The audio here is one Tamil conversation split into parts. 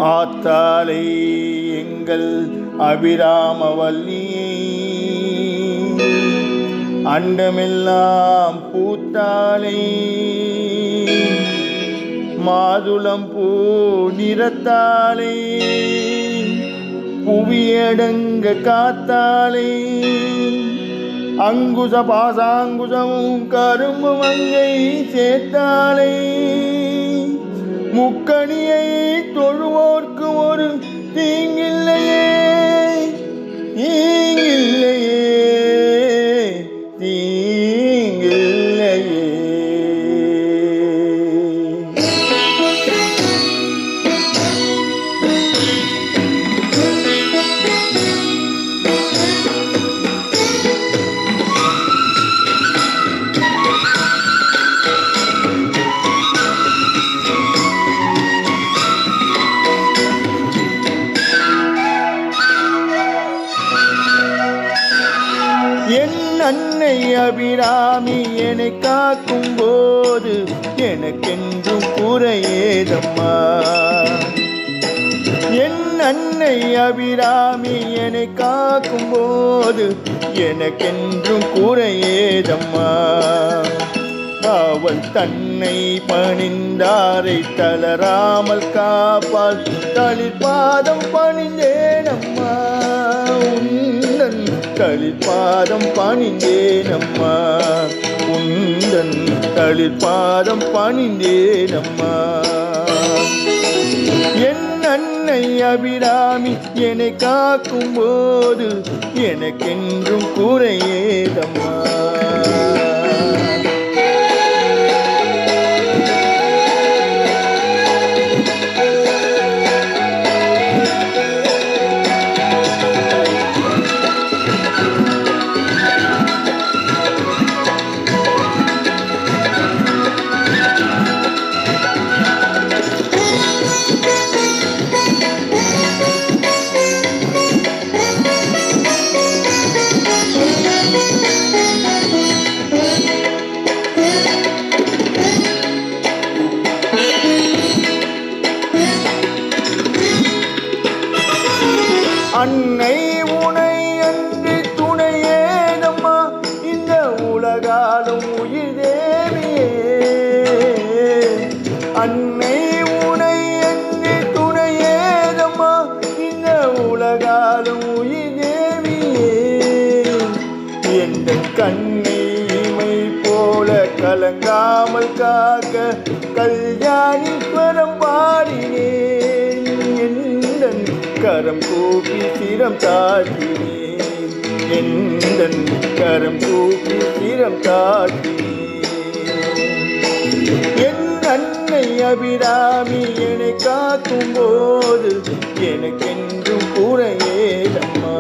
ஆத்தாளை எங்கள் அபிராமவல்லியை அண்டமெல்லாம் பூத்தாளை மாதுளம் பூ நிறத்தாளை புவியடங்க காத்தாளை அங்குச பாசாங்குசமும் கரும்பு மங்கை சேர்த்தாளை முக்கணியை தொழுவோர்க்கு ஒரு தீங்கில்லையே தீங்கில்லையே தீங்கில்லையே. என் அன்னை அபிராமி என்னை காக்கும் போது எனக்கென்றும் குறையேதம்மா. என் அன்னை அபிராமி என்னை காக்கும் போது எனக்கென்றும் குறையேதம்மா. அவள் தன்னை பணிந்தாரை தளராமல் காப்பாள் தளிர்பாதம் பணிந்தேனம்மா. உந்தன் தளிர்பாதம் பணிந்தேனம்மா. உந்தன் தளிர்பாதம் பணிந்தேனம்மா. என் அன்னை அபிராமி என்னை காக்கும் போது எனக்கென்றும் குறையேதம்மா. அன்னை உனை அன்று துணையேதம்மா இந்த உலகாலும் உயிர் தேவியே. அன்னை உனை அன்று துணையேதம்மா இந்த உலகாலும் உயிர் தேவியே. எந்த கண்ணை இமை போல கலங்காமல் காக்க கல்யாணீஸ்வரம் பாடினேன். எந்தன் கரம் கூப்பி சிரம் தாழ்த்தினேன். எந்தன் கரம் கூப்பி சிரம் தாழ்த்தினேன். என் அன்னை அபிராமி என்னை காக்கும் போது எனக்கென்றும் குறையேதம்மா.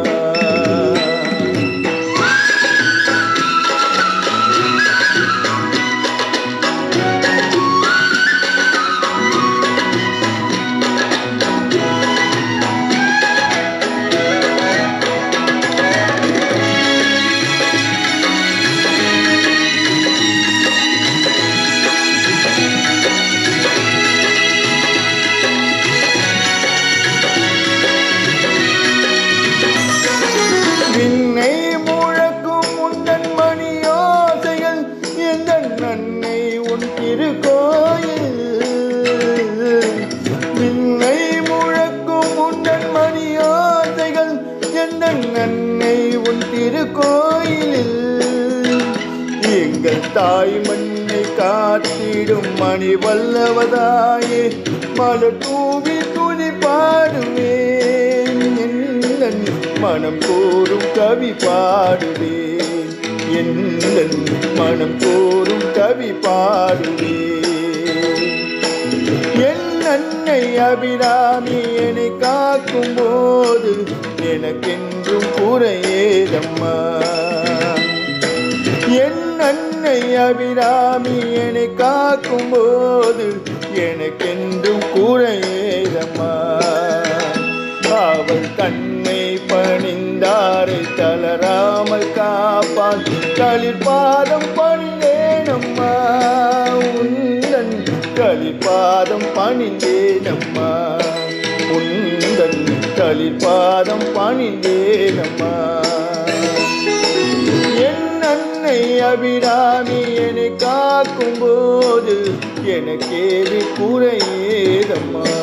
விண்ணை முழக்கும் உந்தன் மணியோசைகள் எந்தன் அன்னை உன் திருக்கோயில். விண்ணை முழக்கும் உந்தன் மணியோசைகள் எந்தன் அன்னை உன் திருக்கோயிலில். எங்கள் தாய் மண்ணை காத்திடும் மணி வல்லவதாயே மலர் தூவி துதி பாடுவேன். என் மனம் கோரும் கவி பாடுவேன். என் மனம் கோரும் கவி பாடுவேன். என் அன்னை அபிராமி என்னை காக்கும் போது எனக்கென்றும் குறையேதம்மா. என் அன்னை அபிராமி என்னை காக்கும் போது எனக்கென்றும் குறையேதம்மா. அவள் தன்னை பணிந்தாரை தளராமல் காப்பான் தளிர்பாதம் பணிந்தேனம்மா. உந்தன் தளிர்பாதம் பணிந்தேனம்மா. உந்தன் தளிர்பாதம் பணிந்தேனம்மா. என் அன்னை அபிராமி என்னை காக்கும் போது எனக்கேது குறையேதம்மா.